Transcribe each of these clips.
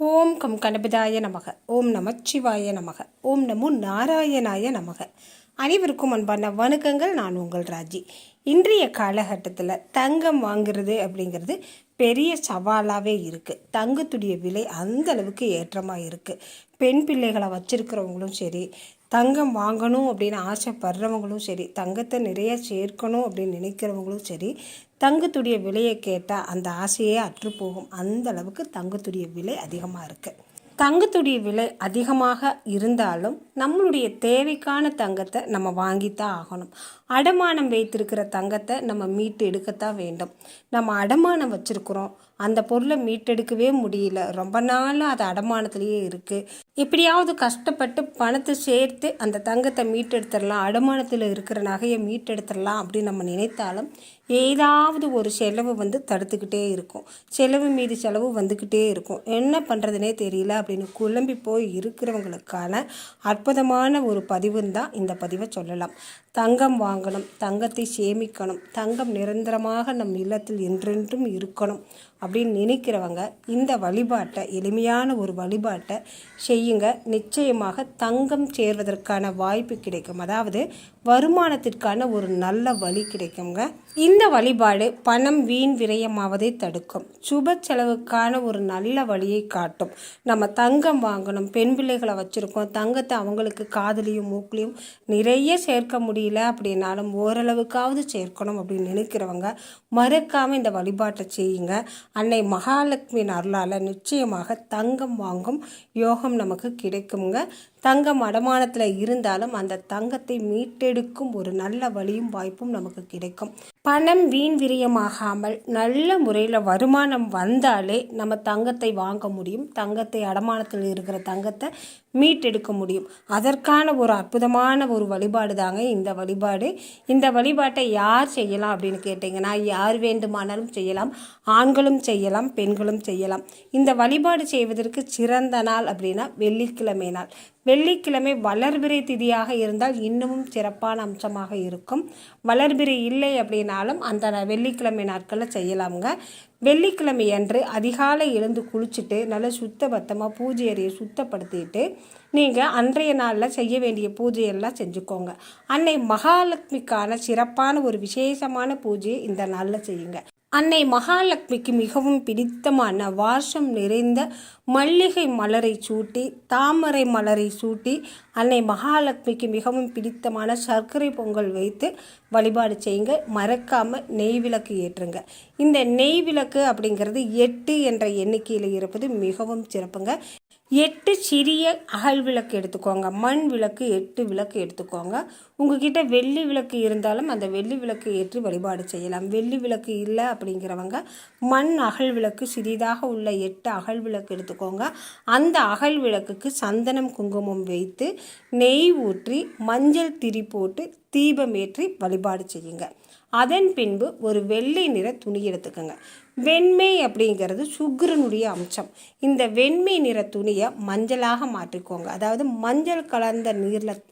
ஓம் come கணபதாய நமக. ஓம் நமச்சிவாய நமக. ஓம் நமோ நாராயணாய நமக. அனைவருக்கும் அன்பான வணக்கங்கள். நான் உங்கள் ராஜி. இன்றைய காலகட்டத்தில் தங்கம் வாங்குறது அப்படிங்கிறது பெரிய சவாலாகவே இருக்குது. தங்கத்துடைய விலை அந்த அளவுக்கு ஏற்றமாக இருக்குது. பெண் பிள்ளைகளை வச்சுருக்கிறவங்களும் சரி, தங்கம் வாங்கணும் அப்படின்னு ஆசைப்படுறவங்களும் சரி, தங்கத்தை நிறைய சேர்க்கணும் அப்படின்னு நினைக்கிறவங்களும் சரி, தங்கத்துடைய விலையை கேட்டால் அந்த ஆசையே அற்றுப்போகும். அந்த அளவுக்கு தங்கத்துடைய விலை அதிகமாக இருக்குது. தங்கத்துடைய விலை அதிகமாக இருந்தாலும் நம்மளுடைய தேவைக்கான தங்கத்தை நம்ம வாங்கித்தான் ஆகணும். அடமானம் வைத்திருக்கிற தங்கத்தை நம்ம மீட்டு எடுக்கத்தான் வேண்டும். நம்ம அடமானம் வச்சுருக்குறோம், அந்த பொருளை மீட்டெடுக்கவே முடியல, ரொம்ப நாளாக அது அடமானத்துலேயே இருக்குது. எப்படியாவது கஷ்டப்பட்டு பணத்தை சேர்த்து அந்த தங்கத்தை மீட்டெடுத்துடலாம், அடமானத்தில் இருக்கிற நகையை மீட்டெடுத்துடலாம் அப்படின்னு நம்ம நினைத்தாலும் ஏதாவது ஒரு செலவு தடுத்துக்கிட்டே இருக்கும். செலவு மீது செலவு வந்துக்கிட்டே இருக்கும். என்ன பண்ணுறதுனே தெரியல அப்படின்னு குழம்பி போய் இருக்கிறவங்களுக்கான அற்புதமான ஒரு பதிவுன்னு தான் இந்த பதிவை சொல்லலாம். தங்கம் வாங்கணும், தங்கத்தை சேமிக்கணும், தங்கம் நிரந்தரமாக நம் இல்லத்தில் என்றென்றும் இருக்கணும் அப்படின்னு நினைக்கிறவங்க இந்த வழிபாட்டை, எளிமையான ஒரு வழிபாட்டை செய்யுங்க. நிச்சயமாக தங்கம் சேர்வதற்கான வாய்ப்பு கிடைக்கும். அதாவது வருமானத்திற்கான ஒரு நல்ல வழி கிடைக்குங்க. இந்த வழிபாடு பணம் வீண் விரயமாவதை தடுக்கும். சுப செலவுக்கான ஒரு நல்ல வழியை காட்டும். நம்ம தங்கம் வாங்கணும், பெண் பிள்ளைகளை வச்சுருக்கோம், தங்கத்தை அவங்களுக்கு காதுலையும் மூக்குலையும் நிறைய சேர்க்க முடியல அப்படின்னாலும் ஓரளவுக்காவது சேர்க்கணும் அப்படின்னு நினைக்கிறவங்க மறக்காமல் இந்த வழிபாட்டை செய்யுங்க. அன்னை மகாலட்சுமியின் அருளால் நிச்சயமாக தங்கம் வாங்கும் யோகம் நமக்கு கிடைக்குங்க. தங்கம் அடமானத்தில் இருந்தாலும் அந்த தங்கத்தை மீட்டெடுக்கும் ஒரு நல்ல வழியும் வாய்ப்பும் நமக்கு கிடைக்கும். பணம் வீண் விரயமாகாமல் நல்ல முறையில் வருமானம் வந்தாலே நம்ம தங்கத்தை வாங்க முடியும். தங்கத்தை அடமானத்தில் இருக்கிற தங்கத்தை மீட்டெடுக்க முடியும். அதற்கான ஒரு அற்புதமான ஒரு வழிபாடு தாங்க இந்த வழிபாடு. இந்த வழிபாட்டை யார் செய்யலாம் அப்படின்னு கேட்டிங்கன்னா, யார் வேண்டுமானாலும் செய்யலாம். ஆண்களும் செய்யலாம், பெண்களும் செய்யலாம். இந்த வழிபாடு செய்வதற்கு சிறந்த நாள் அப்படின்னா வெள்ளிக்கிழமை நாள். வெள்ளிக்கிழமை வளர்பிறை திதியாக இருந்தால் இன்னமும் சிறப்பான அம்சமாக இருக்கும். வளர்பிறை இல்லை அப்படின்னாலும் அந்த வெள்ளிக்கிழமை நாட்களில் செய்யலாமுங்க. வெள்ளிக்கிழமை அன்று அதிகாலை எழுந்து குளிச்சுட்டு நல்லா சுத்தபத்தமாக பூஜை அறையை சுத்தப்படுத்திட்டு நீங்கள் அன்றைய நாளில் செய்ய வேண்டிய பூஜையெல்லாம் செஞ்சுக்கோங்க. அன்னை மகாலட்சுமிக்கான சிறப்பான ஒரு விசேஷமான பூஜையை இந்த நாளில் செய்யுங்க. அன்னை மகாலட்சுமிக்கு மிகவும் பிடித்தமான வாசம் நிறைந்த மல்லிகை மலரை சூட்டி, தாமரை மலரை சூட்டி, அன்னை மகாலட்சுமிக்கு மிகவும் பிடித்தமான சர்க்கரை பொங்கல் வைத்து வழிபாடு செய்யுங்க. மறக்காமல் நெய் விளக்கு ஏற்றுங்க. இந்த நெய் விளக்கு அப்படிங்கிறது 8 என்ற எண்ணிக்கையில் இருப்பது மிகவும் சிறப்புங்க. 8 சிறிய அகல் விளக்கு எடுத்துக்கோங்க. மண் விளக்கு 8 விளக்கு எடுத்துக்கோங்க. உங்ககிட்ட வெள்ளி விளக்கு இருந்தாலும் அந்த வெள்ளி விளக்கு ஏற்றி வழிபாடு செய்யலாம். வெள்ளி விளக்கு இல்லை அப்படிங்கிறவங்க மண் அகல் விளக்கு சிறிதாக உள்ள 8 அகல் விளக்கு எடுத்துக்கோங்க. அந்த அகல் விளக்குக்கு சந்தனம் குங்குமம் வைத்து நெய் ஊற்றி மஞ்சள் திரி போட்டு தீபம் ஏற்றி வழிபாடு செய்யுங்க. அதன் பின்பு ஒரு வெள்ளை நிற துணி எடுத்துக்கோங்க. வெண்மை அப்படிங்கிறது சுக்கிரனுடைய அம்சம். இந்த வெண்மை நிற துணியை மஞ்சளாக மாற்றிக்கோங்க. அதாவது மஞ்சள் கலந்த நீரில்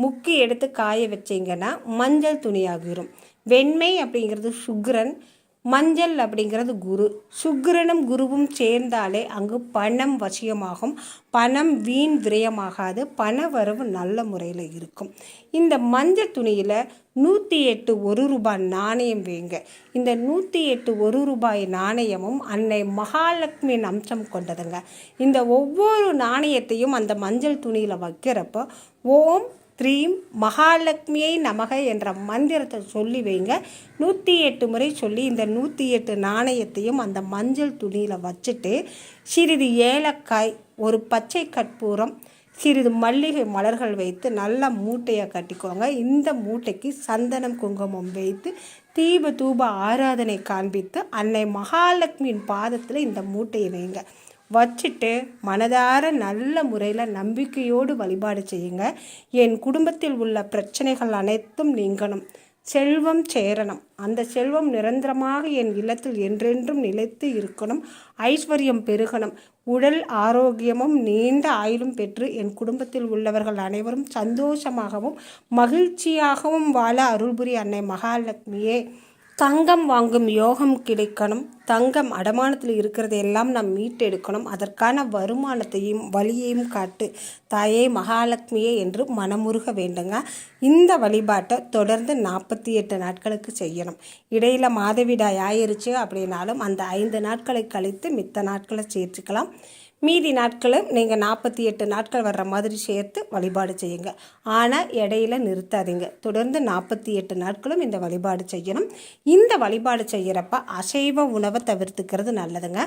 முக்கி எடுத்து காய வச்சிங்கன்னா மஞ்சள் துணியாகிரும். வெண்மை அப்படிங்கிறது சுக்கிரன், மஞ்சள் அப்படிங்கிறது குரு. சுக்கிரனும் குருவும் சேர்ந்தாலே அங்கு பணம் வசியமாகும். பணம் வீண் விரயமாகாது. பண வரவு நல்ல முறையில் இருக்கும். இந்த மஞ்சள் துணியில் 108 1 நாணயம் வைங்க. இந்த 108 1 நாணயமும் அன்னை மகாலட்சுமியின் அம்சம் கொண்டதுங்க. இந்த ஒவ்வொரு நாணயத்தையும் அந்த மஞ்சள் துணியில் வைக்கிறப்போ ஓம் த்ரீம் மகாலட்சுமியை நமக என்ற மந்திரத்தை சொல்லி வைங்க. 108 முறை சொல்லி இந்த 108 நாணயத்தையும் அந்த மஞ்சள் துணியில் வச்சுட்டு சிறிது ஏலக்காய், ஒரு பச்சை கற்பூரம், சிறிது மல்லிகை மலர்கள் வைத்து நல்ல மூட்டையை கட்டிக்கோங்க. இந்த மூட்டைக்கு சந்தனம் குங்குமம் வைத்து தீப தூப ஆராதனை காண்பித்து அன்னை மகாலட்சுமியின் பாதத்தில் இந்த மூட்டையை வைங்க. வச்சுட்டு மனதார நல்ல முறையில் நம்பிக்கையோடு வழிபாடு செய்யுங்க. என் குடும்பத்தில் உள்ள பிரச்சனைகள் அனைத்தும் நீங்கணும், செல்வம் சேரணும், அந்த செல்வம் நிரந்தரமாக என் இல்லத்தில் என்றென்றும் நிலைத்து இருக்கணும், ஐஸ்வர்யம் பெருகணும், உடல் ஆரோக்கியமும் நீண்ட ஆயுளும் பெற்று என் குடும்பத்தில் உள்ளவர்கள் அனைவரும் சந்தோஷமாகவும் மகிழ்ச்சியாகவும் வாழ அருள்புரி அன்னை மகாலட்சுமியே. தங்கம் வாங்கும் யோகம் கிடைக்கணும், தங்கம் அடமானத்தில் இருக்கிறது எல்லாம் நாம் மீட்டெடுக்கணும். அதற்கான வருமானத்தையும் வழியையும் காட்டு தாயே மகாலட்சுமியே என்று மனமுருக வேண்டுங்க. இந்த வழிபாட்டை தொடர்ந்து 48 நாட்களுக்கு செய்யணும். இடையில் மாதவிடாய் ஆயிருச்சு அப்படின்னாலும் அந்த 5 நாட்களை கழித்து மித்த நாட்களை சேர்த்துக்கலாம். மீதி நாட்களும் நீங்கள் 48 நாட்கள் வர்ற மாதிரி சேர்த்து வழிபாடு செய்யுங்க. ஆனால் இடையில நிறுத்தாதீங்க. தொடர்ந்து 48 நாட்களும் இந்த வழிபாடு செய்யணும். இந்த வழிபாடு செய்கிறப்ப அசைவ உணவை தவிர்த்துக்கிறது நல்லதுங்க.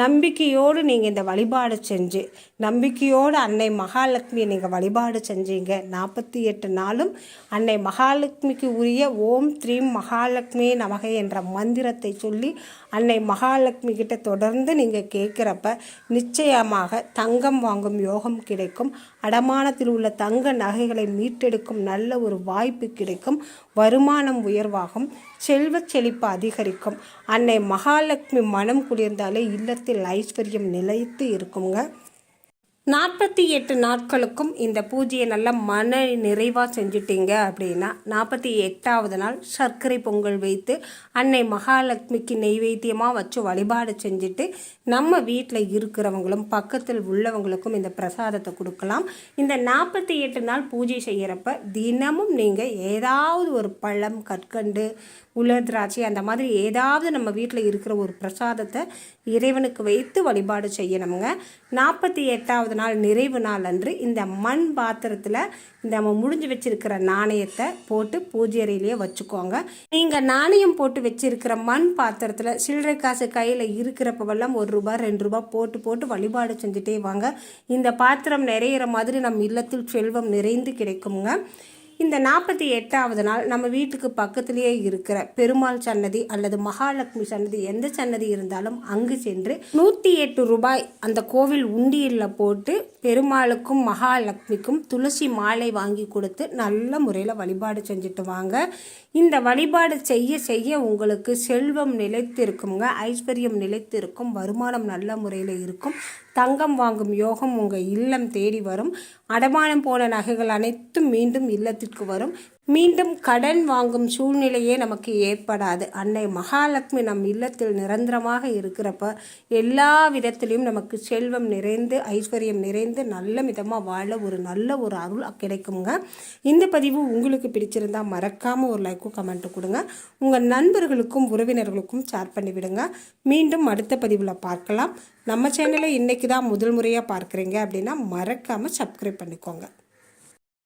நம்பிக்கையோடு நீங்கள் இந்த வழிபாடு செஞ்சு நம்பிக்கையோடு அன்னை மகாலட்சுமியை நீங்கள் வழிபாடு செஞ்சீங்க 48 நாளும் அன்னை மகாலட்சுமிக்கு உரிய ஓம் த்ரீம் மகாலட்சுமி நமக என்ற மந்திரத்தை சொல்லி அன்னை மகாலட்சுமி கிட்ட தொடர்ந்து நீங்கள் கேட்குறப்ப நிச்சயமாக தங்கம் வாங்கும் யோகம் கிடைக்கும். அடமானத்தில் உள்ள தங்க நகைகளை மீட்டெடுக்கும் நல்ல ஒரு வாய்ப்பு கிடைக்கும். வருமானம் உயர்வாகும். செல்வ செழிப்பு அதிகரிக்கும். அன்னை மகாலட்சுமி மனம் குளிர்ந்தாலே இல்லத்தில் ஐஸ்வர்யம் நிலைத்து இருக்குங்க. 48 நாட்களுக்கும் இந்த பூஜையை நல்லா மன நிறைவாக செஞ்சுட்டீங்க அப்படின்னா 48வது நாள் சர்க்கரை பொங்கல் வைத்து அன்னை மகாலட்சுமிக்கு நெய்வேத்தியமாக வச்சு வழிபாடு செஞ்சுட்டு நம்ம வீட்டில் இருக்கிறவங்களும் பக்கத்தில் உள்ளவங்களுக்கும் இந்த பிரசாதத்தை கொடுக்கலாம். இந்த 48 நாள் பூஜை செய்கிறப்ப தினமும் நீங்கள் ஏதாவது ஒரு பழம், கற்கண்டு, உலர் திராட்சை அந்த மாதிரி ஏதாவது நம்ம வீட்டில் இருக்கிற ஒரு பிரசாதத்தை இறைவனுக்கு வைத்து வழிபாடு செய்யணுங்க. 48வது நாள் நிறைவு நாள் அன்று இந்த மண் பாத்திரத்தில் இந்த நம்ம முடிஞ்சு வச்சிருக்கிற நாணயத்தை போட்டு பூஜை அறையிலேயே வச்சுக்கோங்க. நீங்கள் நாணயம் போட்டு வச்சிருக்கிற மண் பாத்திரத்தில் சில்லறை காசு கையில் இருக்கிறப்பவெல்லாம் 1 ரூபாய் 2 ரூபாய் போட்டு வழிபாடு செஞ்சுட்டே வாங்க. இந்த பாத்திரம் நிறையிற மாதிரி நம் இல்லத்தில் செல்வம் நிறைந்து கிடைக்குங்க. இந்த 48வது நாள் நம்ம வீட்டுக்கு பக்கத்திலேயே இருக்கிற பெருமாள் சன்னதி அல்லது மகாலட்சுமி சன்னதி எந்த சன்னதி இருந்தாலும் அங்கு சென்று 108 ரூபாய் அந்த கோவில் உண்டியலில் போட்டு பெருமாளுக்கும் மகாலட்சுமிக்கும் துளசி மாலை வாங்கி கொடுத்து நல்ல முறையில் வழிபாடு செஞ்சுட்டு வாங்க. இந்த வழிபாடு செய்ய உங்களுக்கு செல்வம் நிலைத்து இருக்குங்க. ஐஸ்வர்யம் நிலைத்து இருக்கும். வருமானம் நல்ல முறையில் இருக்கும். தங்கம் வாங்கும் யோகம் உங்கள் இல்லம் தேடி வரும். அடமானம் போன நகைகள் அனைத்தும் மீண்டும் இல்லத்திற்கு வரும். மீண்டும் கடன் வாங்கும் சூழ்நிலையே நமக்கு ஏற்படாது. அன்னை மகாலட்சுமி நம் இல்லத்தில் நிரந்தரமாக இருக்கிறப்ப எல்லா விதத்திலையும் நமக்கு செல்வம் நிறைந்து ஐஸ்வர்யம் நிறைந்து நல்ல விதமாக வாழ ஒரு நல்ல ஒரு அருள் கிடைக்குங்க. இந்த பதிவு உங்களுக்கு பிடிச்சிருந்தால் மறக்காமல் ஒரு லைக்கும் கமெண்ட்டும் கொடுங்க. உங்கள் நண்பர்களுக்கும் உறவினர்களுக்கும் ஷேர் பண்ணிவிடுங்க. மீண்டும் அடுத்த பதிவில் பார்க்கலாம். நம்ம சேனலை இன்றைக்கி தான் முதல் முறையாக பார்க்குறீங்க அப்படின்னா மறக்காமல் சப்ஸ்கிரைப் பண்ணிக்கோங்க.